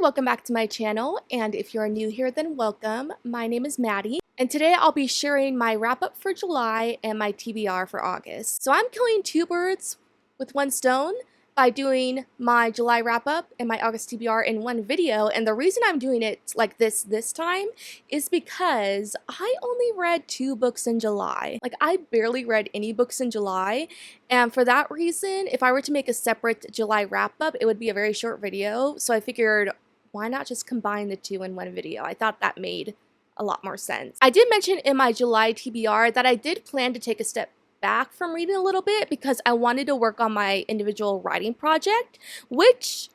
welcome back to my channel, and if you're new here, then welcome. My name is Maddie, and today I'll be sharing my wrap-up for July and my TBR for August. So I'm killing two birds with one stone by doing my July wrap-up and my August TBR in one video, and the reason I'm doing it like this time is because I only read 2 books in July. Like, I barely read any books in July, and for that reason, if I were to make a separate July wrap-up, it would be a very short video, so I figured, why not just combine the two in one video? I thought that made a lot more sense. I did mention in my July TBR that I did plan to take a step back from reading a little bit because I wanted to work on my individual writing project, which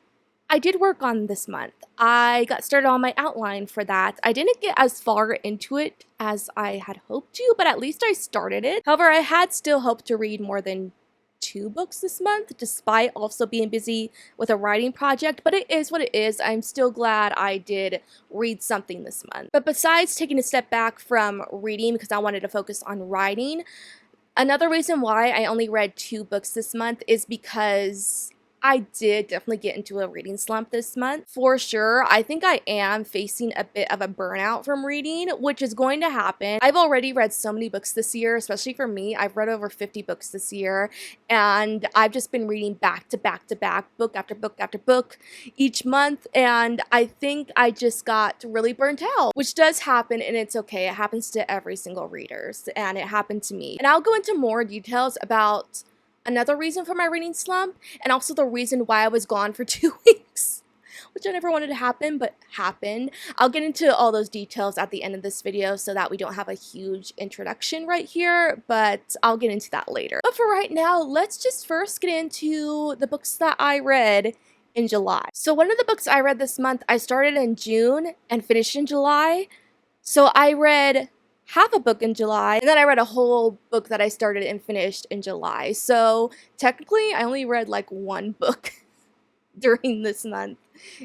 I did work on this month. I got started on my outline for that. I didn't get as far into it as I had hoped to, but at least I started it. However, I had still hoped to read more than 2 books this month, despite also being busy with a writing project, but it is what it is. I'm still glad I did read something this month. But besides taking a step back from reading because I wanted to focus on writing, another reason why I only read 2 books this month is because I did definitely get into a reading slump this month. For sure, I think I am facing a bit of a burnout from reading, which is going to happen. I've already read so many books this year, especially for me. I've read over 50 books this year, and I've just been reading back to back to back, book after book after book each month, and I think I just got really burnt out, which does happen, and it's okay. It happens to every single reader, and it happened to me. And I'll go into more details about another reason for my reading slump, and also the reason why I was gone for 2 weeks, which I never wanted to happen, but happened. I'll get into all those details at the end of this video so that we don't have a huge introduction right here, but I'll get into that later. But for right now, let's just first get into the books that I read in July. So one of the books I read this month, I started in June and finished in July. So I read half a book in July, and then I read a whole book that I started and finished in July. So technically, I only read like 1 book during this month,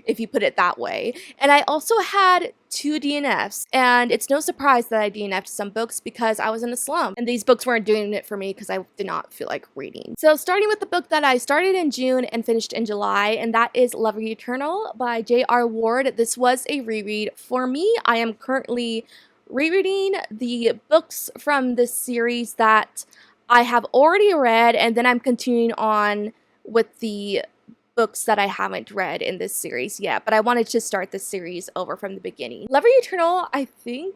if you put it that way. And I also had 2 DNFs, and it's no surprise that I DNF'd some books because I was in a slump, and these books weren't doing it for me because I did not feel like reading. So starting with the book that I started in June and finished in July, and that is Lover Eternal by J.R. Ward. This was a reread for me. I am currently rereading the books from this series that I have already read, and then I'm continuing on with the books that I haven't read in this series yet, but I wanted to start this series over from the beginning. Lover Eternal, I think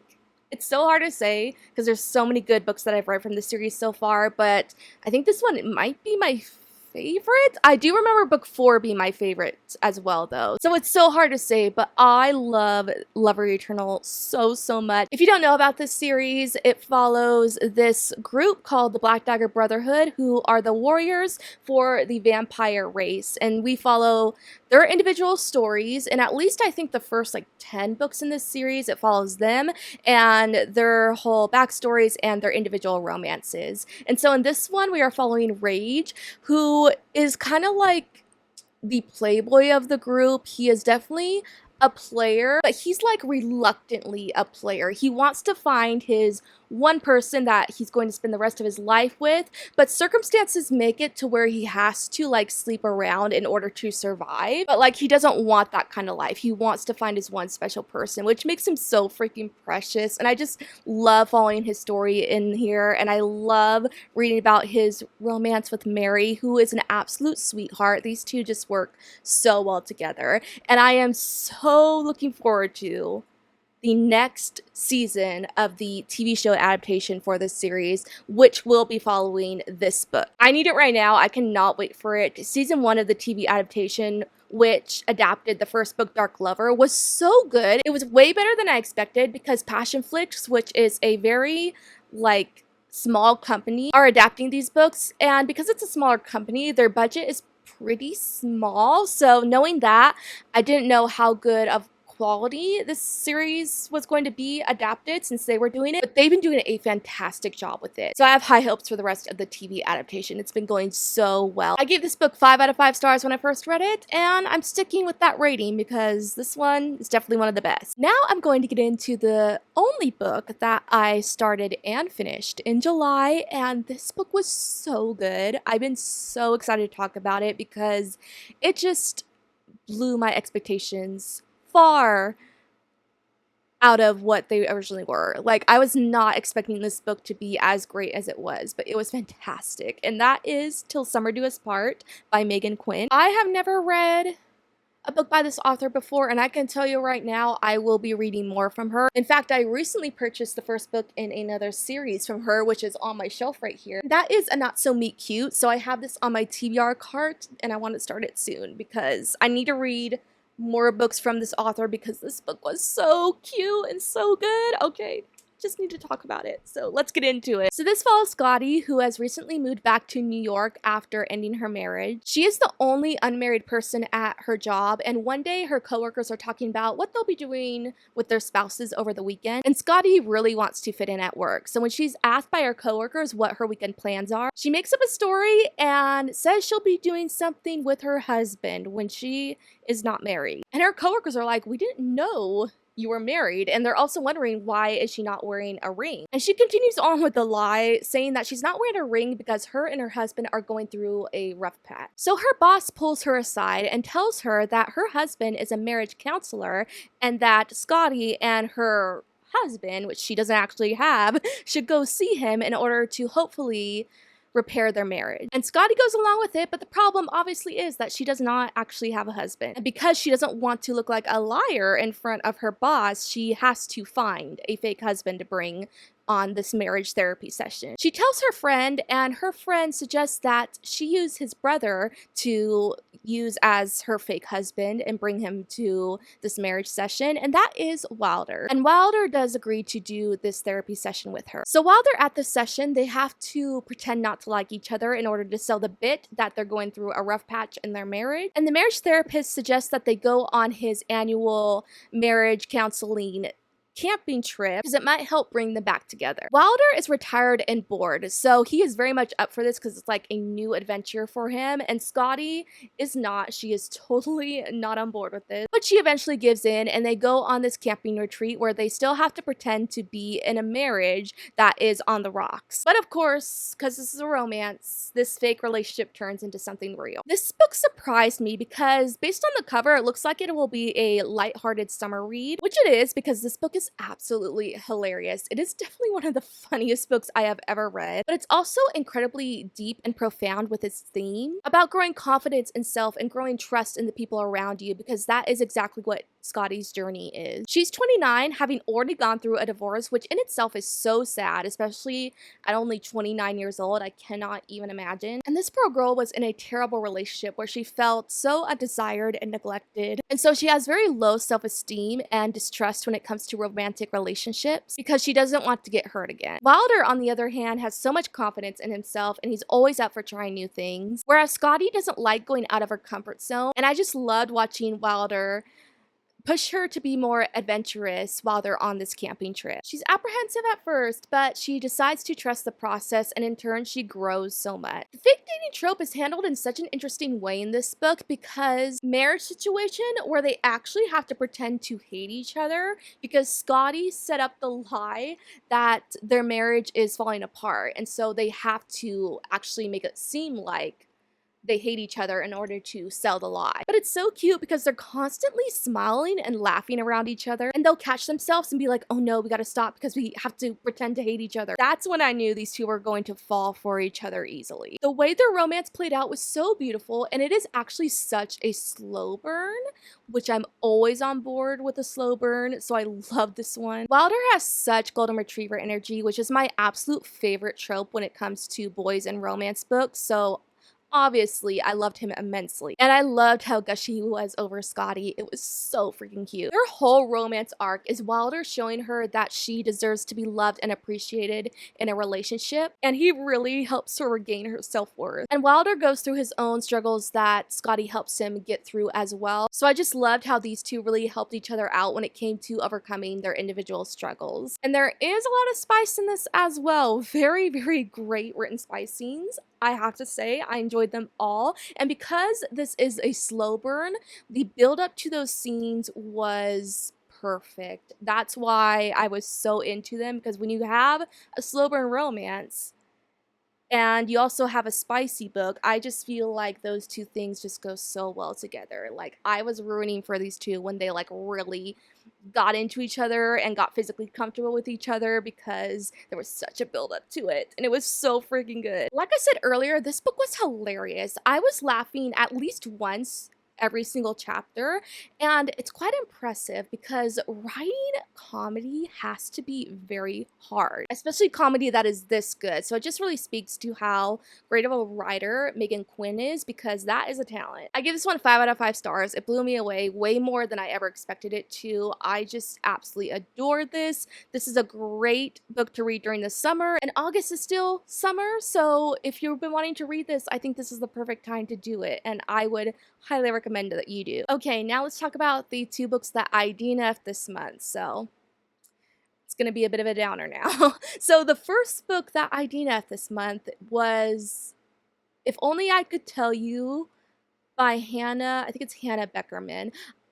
it's so hard to say because there's so many good books that I've read from the series so far, but I think this one might be my favorite. I do remember book 4 being my favorite as well, though, so it's so hard to say, but I love Lover Eternal so much. If you don't know about this series, it follows this group called the Black Dagger Brotherhood, who are the warriors for the vampire race, and we follow their individual stories, and at least I think the first like 10 books in this series, it follows them and their whole backstories and their individual romances. And so in this one, we are following Rage, who is kind of like the playboy of the group. He is definitely a player, but he's like reluctantly a player. He wants to find his one person that he's going to spend the rest of his life with, but circumstances make it to where he has to like sleep around in order to survive. But like, he doesn't want that kind of life. He wants to find his one special person, which makes him so freaking precious. And I just love following his story in here, and I love reading about his romance with Mary, who is an absolute sweetheart. These two just work so well together, and I am so looking forward to the next season of the TV show adaptation for this series, which will be following this book. I need it right now. I cannot wait for it. Season 1 of the TV adaptation, which adapted the first book, Dark Lover, was so good. It was way better than I expected because Passion Flix, which is a very like small company, are adapting these books, and because it's a smaller company, their budget is pretty small. So knowing that, I didn't know how good of quality this series was going to be adapted since they were doing it, but they've been doing a fantastic job with it. So I have high hopes for the rest of the TV adaptation. It's been going so well. I gave this book 5 out of 5 stars when I first read it, and I'm sticking with that rating because this one is definitely one of the best. Now I'm going to get into the only book that I started and finished in July, and this book was so good. I've been so excited to talk about it because it just blew my expectations far out of what they originally were. Like, I was not expecting this book to be as great as it was, but it was fantastic. And that is Till Summer Do Us Part by Megan Quinn. I have never read a book by this author before, and I can tell you right now, I will be reading more from her. In fact, I recently purchased the first book in another series from her, which is on my shelf right here. That is A Not So Meet Cute, so I have this on my TBR cart, and I want to start it soon because I need to read more books from this author because this book was so cute and so good. Okay, just need to talk about it. So let's get into it. So this follows Scotty, who has recently moved back to New York after ending her marriage. She is the only unmarried person at her job, and one day her coworkers are talking about what they'll be doing with their spouses over the weekend, and Scotty really wants to fit in at work. So when she's asked by her coworkers what her weekend plans are, she makes up a story and says she'll be doing something with her husband when she is not married. And her coworkers are like, "We didn't know you were married," and they're also wondering why is she not wearing a ring. And she continues on with the lie, saying that she's not wearing a ring because her and her husband are going through a rough patch. So her boss pulls her aside and tells her that her husband is a marriage counselor and that Scotty and her husband, which she doesn't actually have, should go see him in order to hopefully repair their marriage. And Scotty goes along with it, but the problem obviously is that she does not actually have a husband. And because she doesn't want to look like a liar in front of her boss, she has to find a fake husband to bring on this marriage therapy session. She tells her friend, and her friend suggests that she use his brother to use as her fake husband and bring him to this marriage session, and that is Wilder. And Wilder does agree to do this therapy session with her. So while they're at this session, they have to pretend not to like each other in order to sell the bit that they're going through a rough patch in their marriage. And the marriage therapist suggests that they go on his annual marriage counseling camping trip because it might help bring them back together. Wilder is retired and bored, so he is very much up for this because it's like a new adventure for him, and Scotty is not. She is totally not on board with this, but she eventually gives in, and they go on this camping retreat where they still have to pretend to be in a marriage that is on the rocks. But of course, because this is a romance, this fake relationship turns into something real. This book surprised me because based on the cover, it looks like it will be a lighthearted summer read, which it is because this book is absolutely hilarious. It is definitely one of the funniest books I have ever read, but it's also incredibly deep and profound with its theme about growing confidence in self and growing trust in the people around you, because that is exactly what Scotty's journey is. She's 29, having already gone through a divorce, which in itself is so sad, especially at only 29 years old. I cannot even imagine. And this poor girl was in a terrible relationship where she felt so undesired and neglected. And so she has very low self-esteem and distrust when it comes to romantic relationships because she doesn't want to get hurt again. Wilder, on the other hand, has so much confidence in himself and he's always up for trying new things, whereas Scotty doesn't like going out of her comfort zone. And I just loved watching Wilder push her to be more adventurous while they're on this camping trip. She's apprehensive at first, but she decides to trust the process, and in turn, she grows so much. The fake dating trope is handled in such an interesting way in this book because marriage situation where they actually have to pretend to hate each other because Scotty set up the lie that their marriage is falling apart, and so they have to actually make it seem like they hate each other in order to sell the lie. But it's so cute because they're constantly smiling and laughing around each other, and they'll catch themselves and be like, oh no, we gotta stop because we have to pretend to hate each other. That's when I knew these two were going to fall for each other easily. The way their romance played out was so beautiful, and it is actually such a slow burn, which I'm always on board with a slow burn, so I love this one. Wilder has such golden retriever energy, which is my absolute favorite trope when it comes to boys and romance books, so obviously, I loved him immensely. And I loved how gushy he was over Scotty. It was so freaking cute. Their whole romance arc is Wilder showing her that she deserves to be loved and appreciated in a relationship. And he really helps her regain her self-worth. And Wilder goes through his own struggles that Scotty helps him get through as well. So I just loved how these two really helped each other out when it came to overcoming their individual struggles. And there is a lot of spice in this as well. Very, very great written spice scenes. I have to say, I enjoyed them all. And because this is a slow burn, the build up to those scenes was perfect. That's why I was so into them, because when you have a slow burn romance, and you also have a spicy book. I just feel like those two things just go so well together. Like, I was rooting for these two when they like really got into each other and got physically comfortable with each other, because there was such a build up to it and it was so freaking good. Like I said earlier, this book was hilarious. I was laughing at least once every single chapter, and it's quite impressive because writing comedy has to be very hard, especially comedy that is this good. So it just really speaks to how great of a writer Megan Quinn is, because that is a talent. I give this one 5 out of 5 stars. It blew me away way more than I ever expected it to. I just absolutely adored this. This is a great book to read during the summer, and August is still summer, so if you've been wanting to read this, I think this is the perfect time to do it, and I would highly recommend that you do. Okay, now let's talk about the 2 books that I DNF'd this month. So it's gonna be a bit of a downer now. So the first book that I DNF'd this month was If Only I Could Tell You by Hannah, I think it's Hannah Beckerman.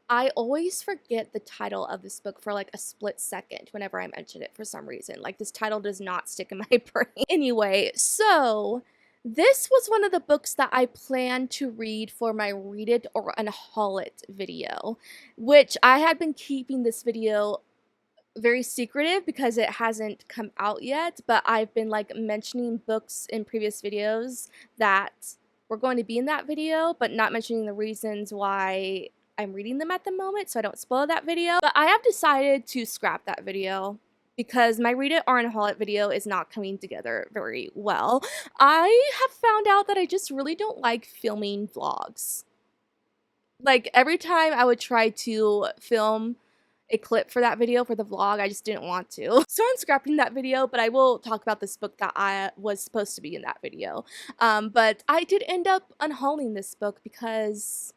I always forget the title of this book for like a split second whenever I mention it for some reason. Like, this title does not stick in my brain. Anyway, so this was one of the books that I planned to read for my Read It or Unhaul It video, which I had been keeping this video very secretive because it hasn't come out yet, but I've been like mentioning books in previous videos that were going to be in that video, but not mentioning the reasons why I'm reading them at the moment, so I don't spoil that video. But I have decided to scrap that video because my Read It or Unhaul It video is not coming together very well. I have found out that I just really don't like filming vlogs. Like, every time I would try to film a clip for that video for the vlog, I just didn't want to. So I'm scrapping that video, but I will talk about this book that I was supposed to be in that video. But I did end up unhauling this book because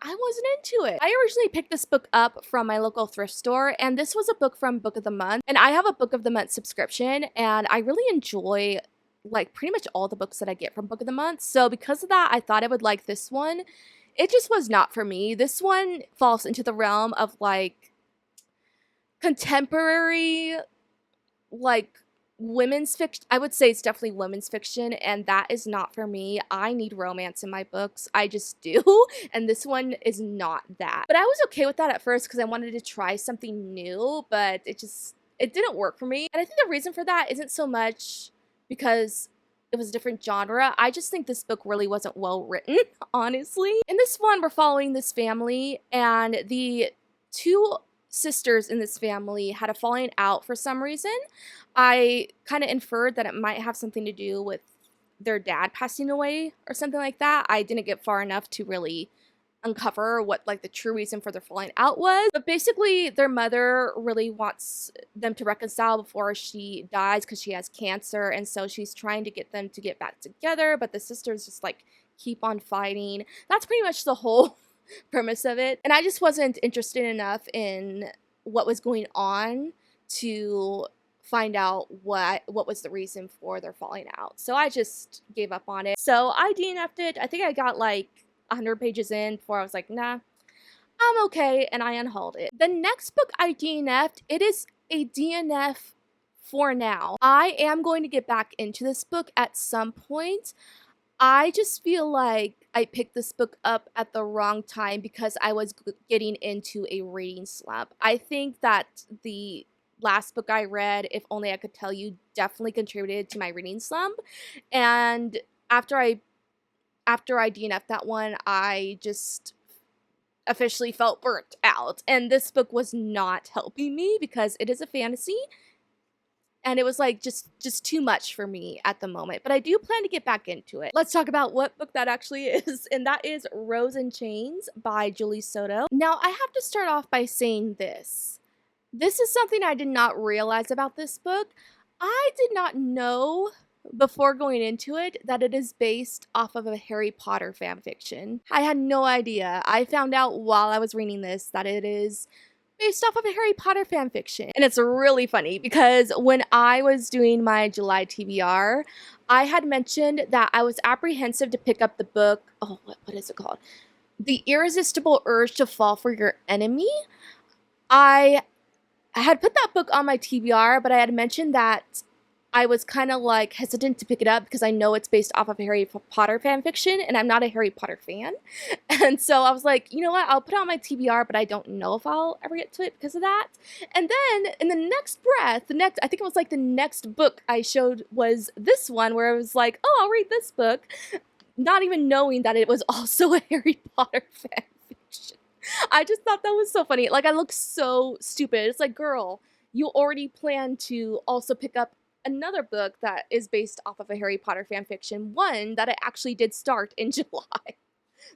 I wasn't into it. I originally picked this book up from my local thrift store, and this was a book from Book of the Month, and I have a Book of the Month subscription, and I really enjoy like pretty much all the books that I get from Book of the Month. So because of that, I thought I would like this one. It just was not for me. This one falls into the realm of like contemporary, like women's fiction. I would say it's definitely women's fiction, and that is not for me. I need romance in my books. I just do. And this one is not that. But I was okay with that at first because I wanted to try something new, but it didn't work for me. And I think the reason for that isn't so much because it was a different genre. I just think this book really wasn't well written, honestly. In this one, we're following this family, and the 2 sisters in this family had a falling out for some reason. I kind of inferred that it might have something to do with their dad passing away or something like that. I didn't get far enough to really uncover what like the true reason for their falling out was. But basically, their mother really wants them to reconcile before she dies because she has cancer, and so she's trying to get them to get back together, but the sisters just like keep on fighting. That's pretty much the whole premise of it, and I just wasn't interested enough in what was going on to find out what was the reason for their falling out. So I just gave up on it. So I DNF'd it. I think I got like 100 pages in before I was like, nah, I'm okay, and I unhauled it. The next book I DNF'd, it is a DNF for now. I am going to get back into this book at some point. I just feel like I picked this book up at the wrong time because I was getting into a reading slump. I think that the last book I read, If Only I Could Tell You, definitely contributed to my reading slump. And after I DNF'd that one, I just officially felt burnt out. And this book was not helping me because it is a fantasy. And it was like just too much for me at the moment. But I do plan to get back into it. Let's talk about what book that actually is. And that is Rose and Chains by Julie Soto. Now, I have to start off by saying this. This is something I did not realize about this book. I did not know before going into it that it is based off of a Harry Potter fanfiction. I had no idea. I found out while I was reading this that it is based off of a Harry Potter fanfiction. And it's really funny because when I was doing my July TBR, I had mentioned that I was apprehensive to pick up the book, oh, what is it called? The Irresistible Urge to Fall for Your Enemy. I had put that book on my TBR, but I had mentioned that I was kind of like hesitant to pick it up because I know it's based off of Harry Potter fan fiction, and I'm not a Harry Potter fan. And so I was like, you know what? I'll put it on my TBR, but I don't know if I'll ever get to it because of that. And then in the next breath, I think it was like the next book I showed was this one where I was like, oh, I'll read this book, not even knowing that it was also a Harry Potter fan fiction. I just thought that was so funny. Like, I look so stupid. It's like, girl, you already plan to also pick up another book that is based off of a Harry Potter fan fiction, one that I actually did start in July.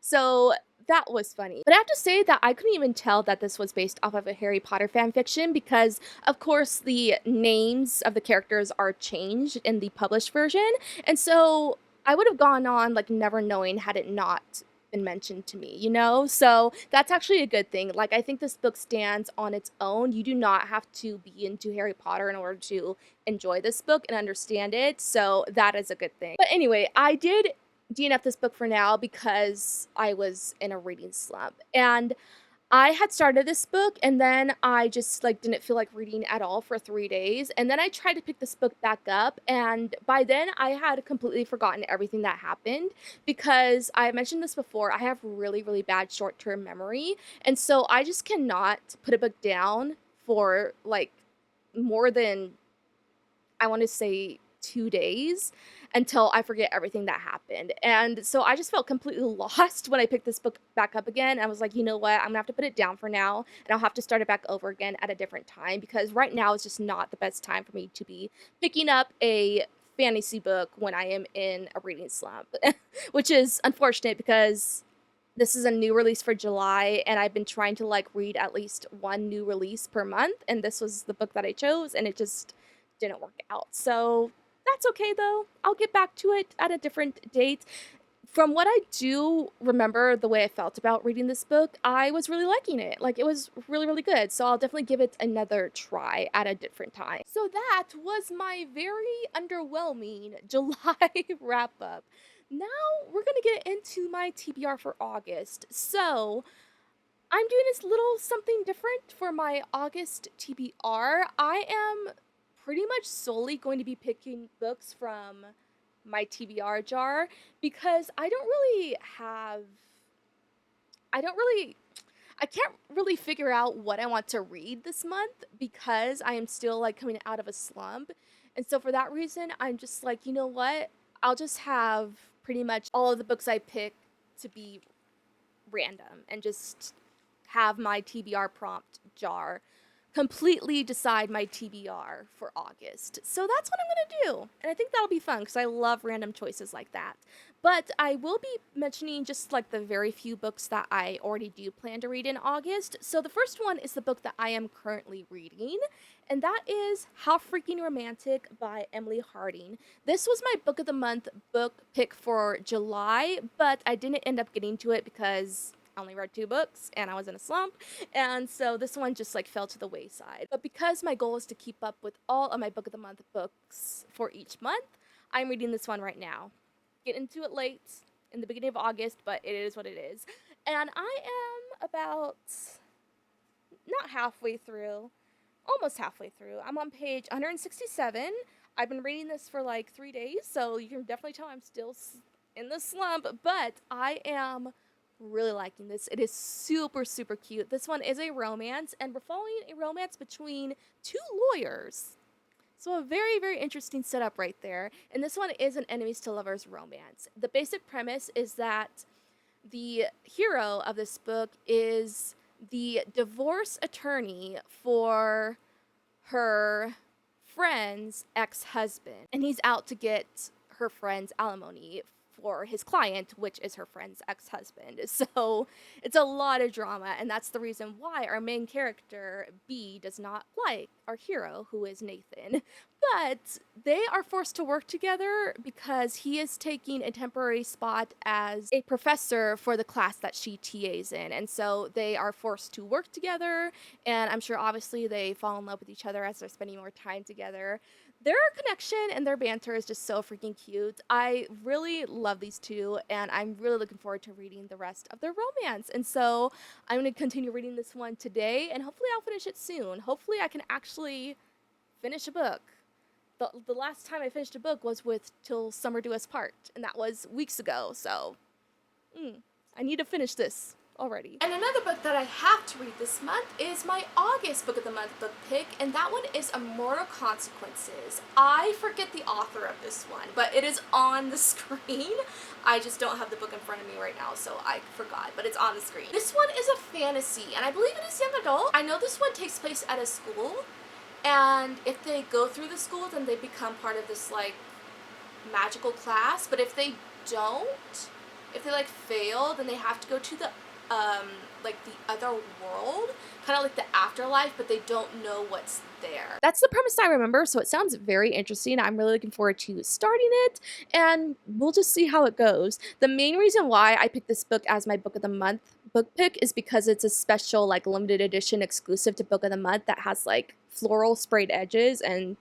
So that was funny. But I have to say that I couldn't even tell that this was based off of a Harry Potter fan fiction because, of course, the names of the characters are changed in the published version. And so I would have gone on like never knowing had it not been mentioned to me, you know? So that's actually a good thing. Like, I think this book stands on its own. You do not have to be into Harry Potter in order to enjoy this book and understand it. So that is a good thing. But anyway, I did DNF this book for now because I was in a reading slump. And I had started this book and then I just like didn't feel like reading at all for 3 days. And then I tried to pick this book back up, and by then I had completely forgotten everything that happened because I mentioned this before, I have really, really bad short-term memory. And so I just cannot put a book down for like more than, I want to say, 2 days until I forget everything that happened. And so I just felt completely lost when I picked this book back up again. I was like, you know what? I'm gonna have to put it down for now, and I'll have to start it back over again at a different time because right now is just not the best time for me to be picking up a fantasy book when I am in a reading slump, which is unfortunate because this is a new release for July, and I've been trying to like read at least one new release per month, and this was the book that I chose, and it just didn't work out. So that's okay though. I'll get back to it at a different date. From what I do remember, the way I felt about reading this book, I was really liking it. Like, it was really, really good. So I'll definitely give it another try at a different time. So that was my very underwhelming July wrap up. Now we're going to get into my TBR for August. So I'm doing this little something different for my August TBR. I am pretty much solely going to be picking books from my TBR jar because I don't really, I can't really figure out what I want to read this month because I am still like coming out of a slump. And so for that reason, I'm just like, you know what? I'll just have pretty much all of the books I pick to be random and just have my TBR prompt jar completely decide my TBR for August. So that's what I'm going to do. And I think that'll be fun because I love random choices like that. But I will be mentioning just like the very few books that I already do plan to read in August. So the first one is the book that I am currently reading, and that is How Freaking Romantic by Emily Harding. This was my book of the month book pick for July, but I didn't end up getting to it because I only read 2 books and I was in a slump, and so this one just like fell to the wayside. But because my goal is to keep up with all of my book of the month books for each month, I'm reading this one right now. Get into it late in the beginning of August, but it is what it is. And I am about not halfway through, almost halfway through. I'm on page 167. I've been reading this for like 3 days, so you can definitely tell I'm still in the slump, but I am really liking this. It is super, super cute. This one is a romance, and we're following a romance between 2 lawyers. So a very, very interesting setup right there. And this one is an enemies to lovers romance. The basic premise is that the hero of this book is the divorce attorney for her friend's ex-husband, and he's out to get her friend's alimony for his client, which is her friend's ex-husband. So it's a lot of drama, and that's the reason why our main character, B, does not like our hero, who is Nathan. But they are forced to work together because he is taking a temporary spot as a professor for the class that she TAs in. And so they are forced to work together, and I'm sure obviously they fall in love with each other as they're spending more time together. Their connection and their banter is just so freaking cute. I really love these two, and I'm really looking forward to reading the rest of their romance. And so I'm going to continue reading this one today, and hopefully I'll finish it soon. Hopefully I can actually finish a book the last time I finished a book was with Till Summer Do Us Part, and that was weeks ago, so I need to finish this already. And another book that I have to read this month is my August Book of the Month book pick, and that one is Immortal Consequences. I forget the author of this one, but it is on the screen. I just don't have the book in front of me right now, so I forgot, but it's on the screen. This one is a fantasy, and I believe it is young adult. I know this one takes place at a school, and if they go through the school, then they become part of this, like, magical class, but if they don't, if they, like, fail, then they have to go to the like the other world, kind of like the afterlife, but they don't know what's there. That's the premise I remember, so it sounds very interesting. I'm really looking forward to starting it, and we'll just see how it goes. The main reason why I picked this book as my Book of the Month book pick is because it's a special, like, limited edition exclusive to Book of the Month that has, like, floral sprayed edges, and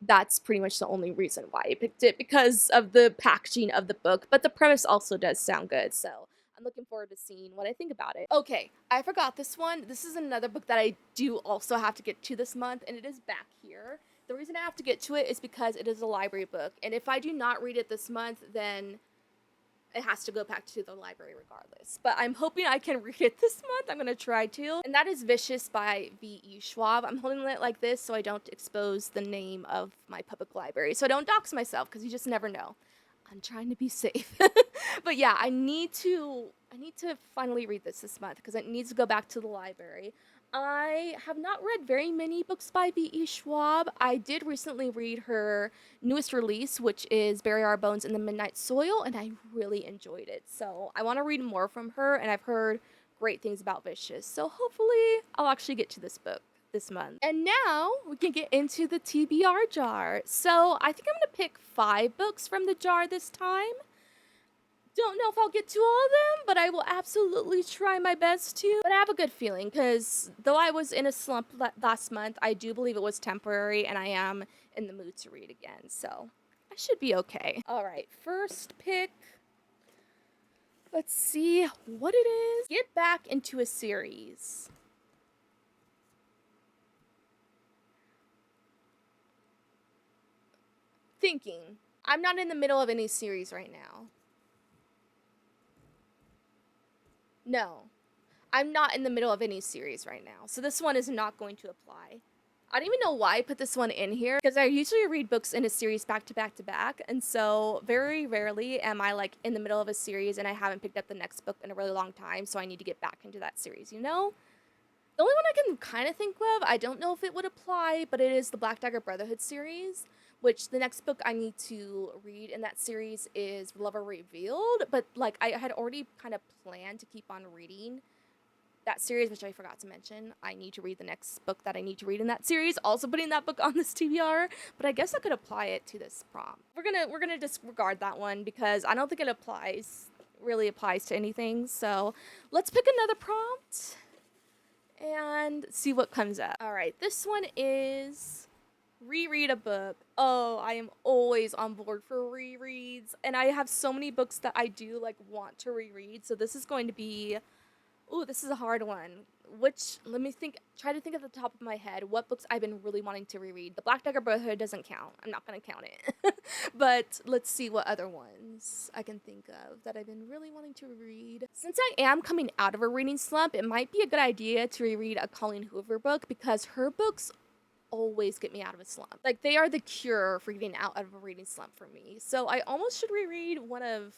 that's pretty much the only reason why I picked it, because of the packaging of the book, but the premise also does sound good, so I'm looking forward to seeing what I think about it. Okay, I forgot this one. This is another book that I do also have to get to this month, and it is back here. The reason I have to get to it is because it is a library book, and if I do not read it this month, then it has to go back to the library regardless. But I'm hoping I can read it this month. I'm going to try to. And that is Vicious by V.E. Schwab. I'm holding it like this so I don't expose the name of my public library, so I don't dox myself, because you just never know. I'm trying to be safe. But yeah, I need to finally read this month, because it needs to go back to the library. I have not read very many books by V.E. Schwab. I did recently read her newest release, which is Bury Our Bones in the Midnight Soil, and I really enjoyed it. So I want to read more from her, and I've heard great things about Vicious. So hopefully I'll actually get to this book this month. And now we can get into the TBR jar. So I think I'm going to pick 5 books from the jar this time. Don't know if I'll get to all of them, but I will absolutely try my best to. But I have a good feeling, because though I was in a slump last month, I do believe it was temporary, and I am in the mood to read again. So I should be okay. All right, first pick. Let's see what it is. Get back into a series. Thinking. I'm not in the middle of any series right now. No, I'm not in the middle of any series right now, so this one is not going to apply. I don't even know why I put this one in here, because I usually read books in a series back to back to back, and so very rarely am I, like, in the middle of a series and I haven't picked up the next book in a really long time, so I need to get back into that series, you know? The only one I can kind of think of, I don't know if it would apply, but it is the Black Dagger Brotherhood series, which the next book I need to read in that series is Lover Revealed, but, like, I had already kind of planned to keep on reading that series, which I forgot to mention. I need to read the next book that I need to read in that series, also putting that book on this TBR, but I guess I could apply it to this prompt. We're gonna disregard that one, because I don't think it really applies to anything, so let's pick another prompt and see what comes up. All right, this one is reread a book. Oh, I am always on board for rereads, and I have so many books that I do, like, want to reread, so this is going to be, ooh, this is a hard one. Let me try to think at the top of my head what books I've been really wanting to reread. The Black Dagger Brotherhood doesn't count. I'm not going to count it. But let's see what other ones I can think of that I've been really wanting to reread. Since I am coming out of a reading slump, it might be a good idea to reread a Colleen Hoover book, because her books always get me out of a slump. Like, they are the cure for getting out of a reading slump for me. So I almost should reread one of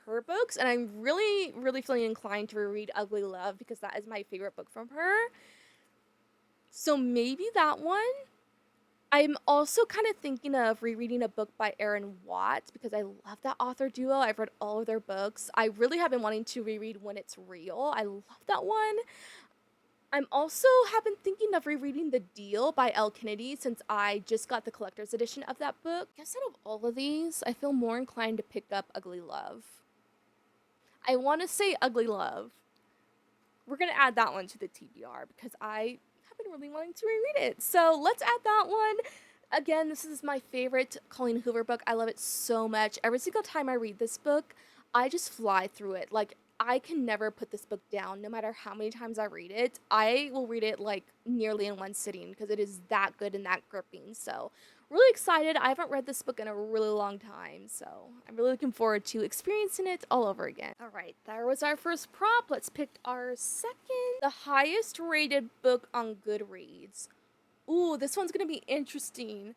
her books, and I'm really, really feeling inclined to reread Ugly Love, because that is my favorite book from her. So maybe that one. I'm also kind of thinking of rereading a book by Erin Watts, because I love that author duo. I've read all of their books. I really have been wanting to reread When It's Real. I love that one. I'm also have been thinking of rereading The Deal by Elle Kennedy, since I just got the collector's edition of that book. I guess out of all of these, I feel more inclined to pick up Ugly Love. I want to say Ugly Love. We're going to add that one to the TBR, because I have been really wanting to reread it. So let's add that one. Again, this is my favorite Colleen Hoover book. I love it so much. Every single time I read this book, I just fly through it. Like, I can never put this book down, no matter how many times I read it. I will read it, like, nearly in one sitting, because it is that good and that gripping. So really excited. I haven't read this book in a really long time, so I'm really looking forward to experiencing it all over again. All right, there was our first prompt. Let's pick our second. The highest rated book on Goodreads. Ooh, this one's gonna be interesting.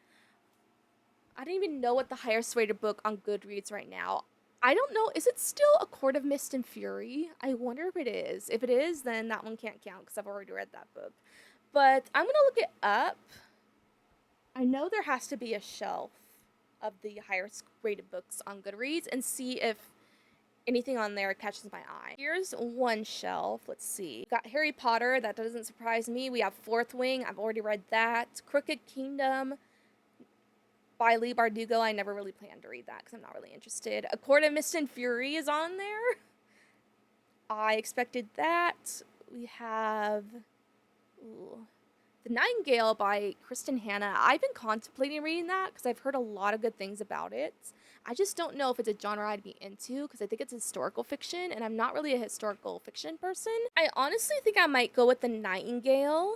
I don't even know what the highest rated book on Goodreads right now. I don't know. Is it still A Court of Mist and Fury? I wonder if it is. If it is, then that one can't count because I've already read that book. But I'm gonna look it up. I know there has to be a shelf of the highest rated books on Goodreads and see if anything on there catches my eye. Here's one shelf. Let's see. Got Harry Potter. That doesn't surprise me. We have Fourth Wing. I've already read that. Crooked Kingdom by Lee Bardugo. I never really planned to read that because I'm not really interested. A Court of Mist and Fury is on there. I expected that. We have The Nightingale by Kristen Hanna. I've been contemplating reading that because I've heard a lot of good things about it. I just don't know if it's a genre I'd be into because I think it's historical fiction and I'm not really a historical fiction person. I honestly think I might go with The Nightingale,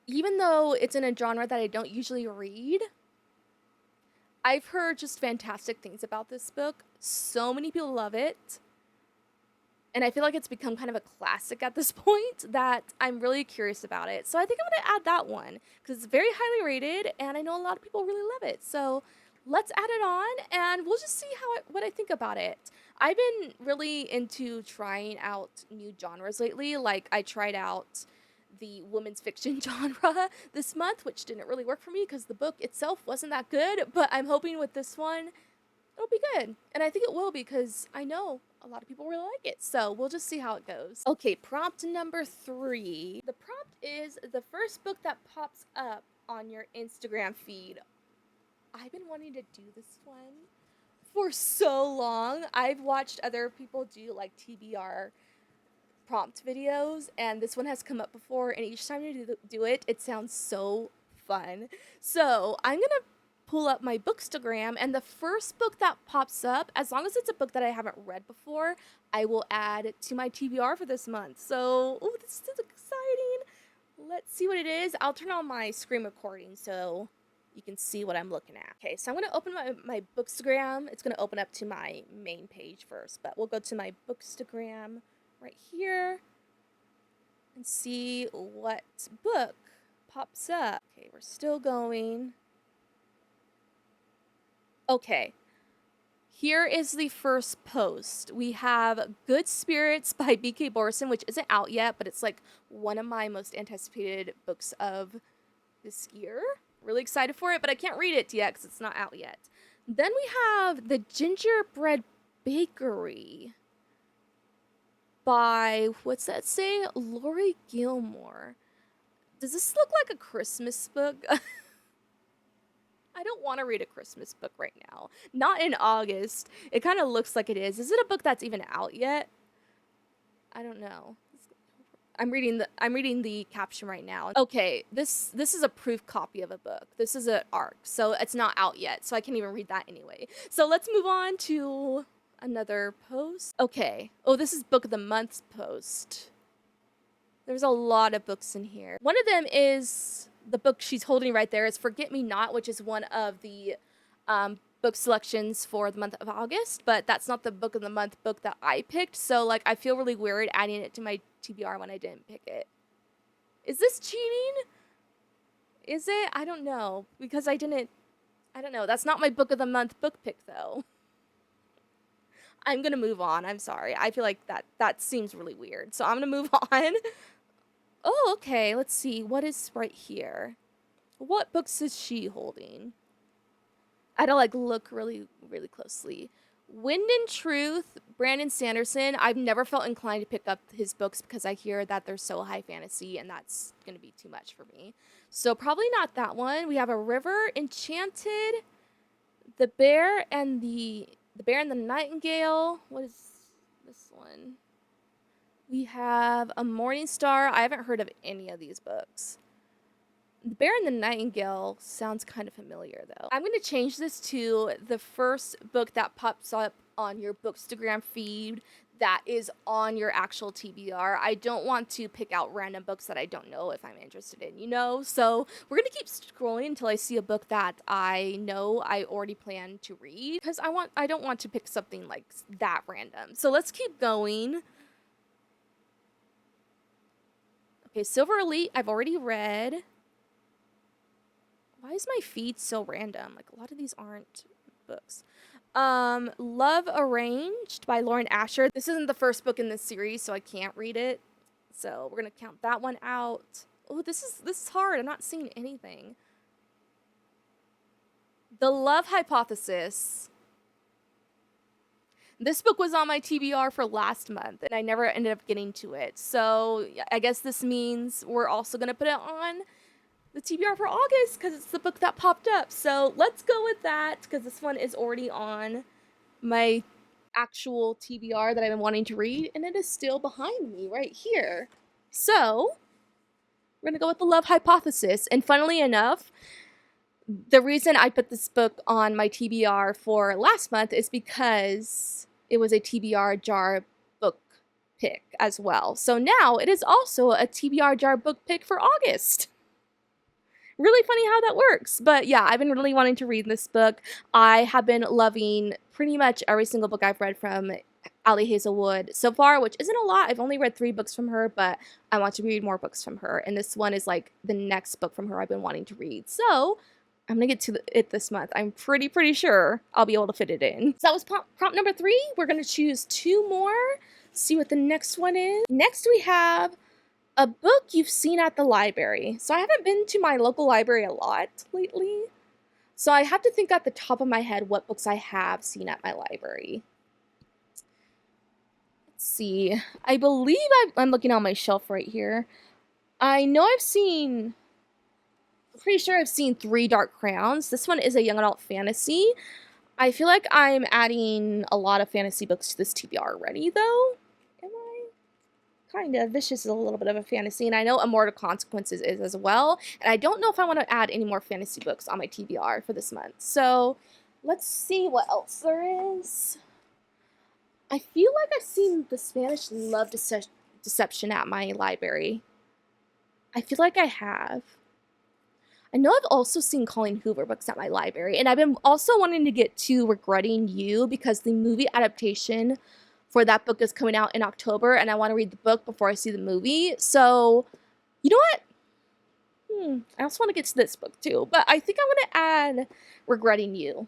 even though it's in a genre that I don't usually read. I've heard just fantastic things about this book. So many people love it. And I feel like it's become kind of a classic at this point that I'm really curious about it. So I think I'm going to add that one because it's very highly rated and I know a lot of people really love it. So let's add it on and we'll just see what I think about it. I've been really into trying out new genres lately. Like I tried out the women's fiction genre this month, which didn't really work for me because the book itself wasn't that good, but I'm hoping with this one it'll be good. And I think it will because I know a lot of people really like it. So we'll just see how it goes. Okay, prompt number 3. The prompt is the first book that pops up on your Instagram feed. I've been wanting to do this one for so long. I've watched other people do like TBR prompt videos and this one has come up before and each time you do it, it sounds so fun. So I'm gonna pull up my Bookstagram and the first book that pops up, as long as it's a book that I haven't read before, I will add to my TBR for this month. So, oh, this is exciting. Let's see what it is. I'll turn on my screen recording so you can see what I'm looking at. Okay, so I'm going to open my Bookstagram. It's going to open up to my main page first, but we'll go to my Bookstagram right here and see what book pops up. Okay, we're still going. Okay, here is the first post. We have Good Spirits by B.K. Borson, which isn't out yet, but it's like one of my most anticipated books of this year. Really excited for it, but I can't read it yet because it's not out yet. Then we have The Gingerbread Bakery by, what's that say? Lori Gilmore. Does this look like a Christmas book? I don't want to read a Christmas book right now. Not in August. It kind of looks like it is. Is it a book that's even out yet? I don't know. I'm reading the caption right now. Okay, this is a proof copy of a book. This is an ARC, so it's not out yet, so I can't even read that anyway. So let's move on to another post. Okay. Oh, this is Book of the Month post. There's a lot of books in here. One of them is the book she's holding right there is Forget Me Not, which is one of the book selections for the month of August, but that's not the Book of the Month book that I picked, so like I feel really weird adding it to my TBR when I didn't pick it. Is this cheating? Is it? I don't know, because I don't know. That's not my Book of the Month book pick, though. I'm gonna move on. I'm sorry. I feel like that seems really weird, so I'm gonna move on. Oh, okay. Let's see. What is right here? What books is she holding? I had to like look really, really closely. Wind and Truth, Brandon Sanderson. I've never felt inclined to pick up his books because I hear that they're so high fantasy and that's going to be too much for me. So probably not that one. We have A River, Enchanted, The Bear and the Nightingale. What is this one? We have A Morning Star. I haven't heard of any of these books. The Bear and the Nightingale sounds kind of familiar, though. I'm going to change this to the first book that pops up on your Bookstagram feed that is on your actual TBR. I don't want to pick out random books that I don't know if I'm interested in, you know? So we're gonna keep scrolling until I see a book that I know I already plan to read, because I don't want to pick something like that random. So let's keep going. Okay, Silver Elite, I've already read. Why is my feed so random? Like, a lot of these aren't books. Love Arranged by Lauren Asher. This isn't the first book in this series, so I can't read it. So we're gonna count that one out. Oh, this is hard. I'm not seeing anything. The Love Hypothesis. This book was on my TBR for last month, and I never ended up getting to it. So I guess this means we're also gonna put it on the TBR for August, because it's the book that popped up. So let's go with that, because this one is already on my actual TBR that I've been wanting to read, and it is still behind me right here. So we're gonna go with The Love Hypothesis. And funnily enough, the reason I put this book on my TBR for last month is because it was a TBR jar book pick as well. So now it is also a TBR jar book pick for August. Really funny how that works. But yeah, I've been really wanting to read this book. I have been loving pretty much every single book I've read from Ali Hazelwood so far, which isn't a lot. I've only read 3 books from her, but I want to read more books from her. And this one is like the next book from her I've been wanting to read. So I'm going to get to it this month. I'm pretty sure I'll be able to fit it in. So that was prompt number 3. We're going to choose 2 more. See what the next one is. Next we have a book you've seen at the library. So I haven't been to my local library a lot lately. So I have to think at the top of my head what books I have seen at my library. Let's see. I believe I'm looking on my shelf right here. I know I'm pretty sure I've seen 3 Dark Crowns. This one is a young adult fantasy. I feel like I'm adding a lot of fantasy books to this TBR already, though. Am I? Kind of. Vicious is a little bit of a fantasy, and I know Immortal Consequences is as well. And I don't know if I want to add any more fantasy books on my TBR for this month. So let's see what else there is. I feel like I've seen The Spanish Love Deception at my library. I feel like I have. I know I've also seen Colleen Hoover books at my library, and I've been also wanting to get to Regretting You, because the movie adaptation for that book is coming out in October, and I want to read the book before I see the movie. So, you know what? I also want to get to this book too, but I think I'm going to add Regretting You.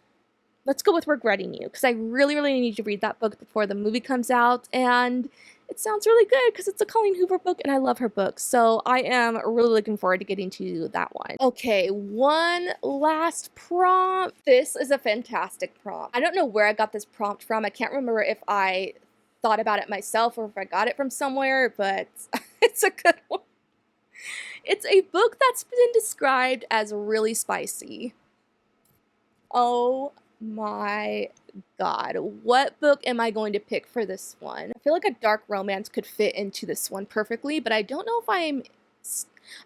Let's go with Regretting You, because I really need to read that book before the movie comes out, and it sounds really good because it's a Colleen Hoover book, and I love her books. So I am really looking forward to getting to that one. Okay, one last prompt. This is a fantastic prompt. I don't know where I got this prompt from. I can't remember if I thought about it myself or if I got it from somewhere, but it's a good one. It's a book that's been described as really spicy. Oh my God, what book am I going to pick for this one? I feel like a dark romance could fit into this one perfectly, but I don't know if I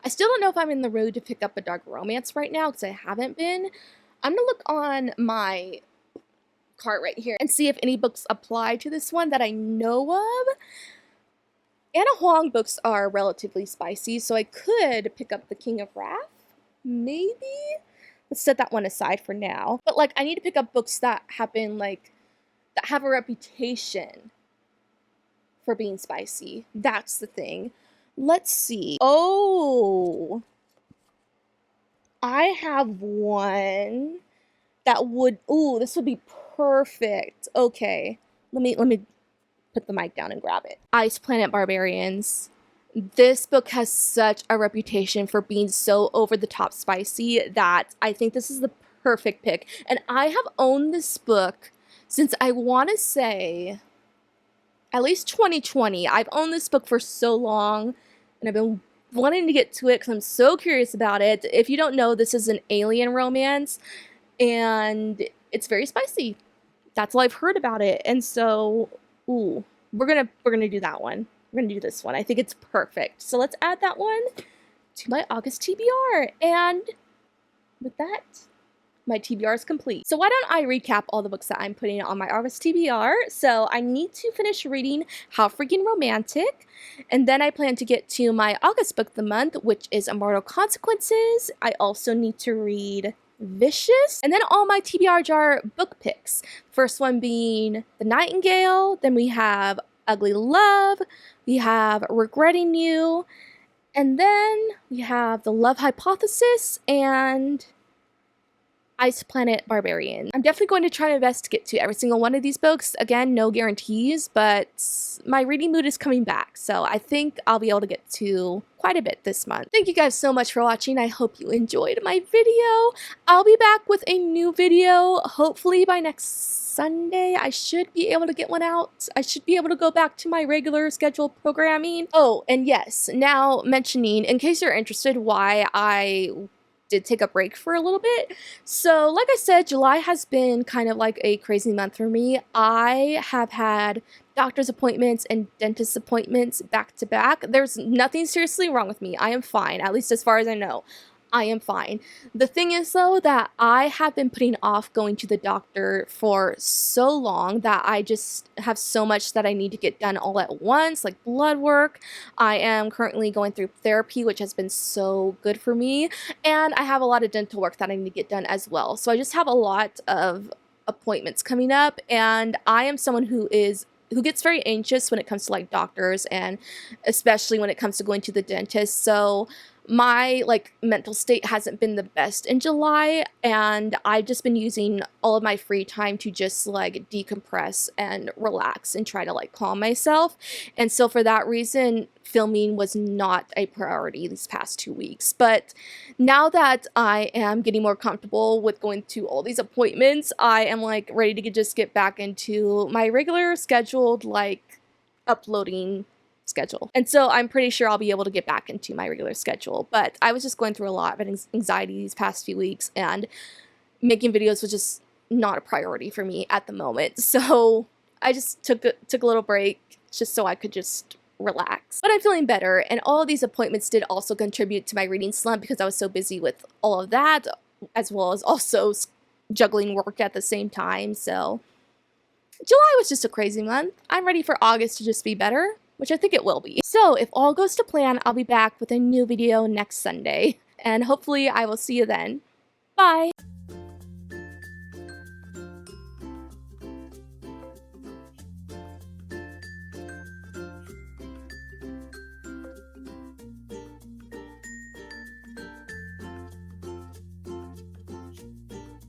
still don't know if I'm in the mood to pick up a dark romance right now, because I haven't been. I'm gonna look on my cart right here and see if any books apply to this one that I know of. Anna Huang books are relatively spicy, so I could pick up The King of Wrath, maybe? Let's set that one aside for now. But, like, I need to pick up books that have a reputation for being spicy. That's the thing. Let's see. Oh, I have one that would, ooh, this would be perfect. Okay, let me put the mic down and grab it. Ice Planet Barbarians. This book has such a reputation for being so over-the-top spicy that I think this is the perfect pick. And I have owned this book since, I want to say, at least 2020. I've owned this book for so long, and I've been wanting to get to it because I'm so curious about it. If you don't know, this is an alien romance, and it's very spicy. That's all I've heard about it. And so, ooh, we're gonna do that one. We're gonna do this one. I think it's perfect. So let's add that one to my August TBR. And with that, my TBR is complete. So why don't I recap all the books that I'm putting on my August TBR? So I need to finish reading How Freaking Romantic, and then I plan to get to my August book of the month, which is Immortal Consequences. I also need to read Vicious, and then all my TBR jar book picks. First one being The Nightingale, then we have Ugly Love, we have Regretting You, and then we have The Love Hypothesis and Ice Planet Barbarian. I'm definitely going to try my best to get to every single one of these books. Again, no guarantees, but my reading mood is coming back, so I think I'll be able to get to quite a bit this month. Thank you guys so much for watching. I hope you enjoyed my video. I'll be back with a new video, hopefully by next Sunday. I should be able to get one out. I should be able to go back to my regular scheduled programming. Oh, and yes, now mentioning, in case you're interested why I did take a break for a little bit. So like I said, July has been kind of like a crazy month for me. I have had doctor's appointments and dentist appointments back to back. There's nothing seriously wrong with me. I am fine, at least as far as I know. I am fine. The thing is though that I have been putting off going to the doctor for so long that I just have so much that I need to get done all at once, like blood work. I am currently going through therapy, which has been so good for me, and I have a lot of dental work that I need to get done as well. So I just have a lot of appointments coming up, and I am someone who gets very anxious when it comes to like doctors, and especially when it comes to going to the dentist. So my mental state hasn't been the best in July, and I've just been using all of my free time to just like decompress and relax and try to like calm myself. And so for that reason, filming was not a priority these past 2 weeks. But now that I am getting more comfortable with going to all these appointments, I am like ready to just get back into my regular scheduled like uploading schedule. And so I'm pretty sure I'll be able to get back into my regular schedule. But I was just going through a lot of anxiety these past few weeks, and making videos was just not a priority for me at the moment. So I just took a little break just so I could just relax. But I'm feeling better, and all of these appointments did also contribute to my reading slump because I was so busy with all of that, as well as also juggling work at the same time. So July was just a crazy month. I'm ready for August to just be better, which I think it will be. So if all goes to plan, I'll be back with a new video next Sunday, and hopefully I will see you then. Bye!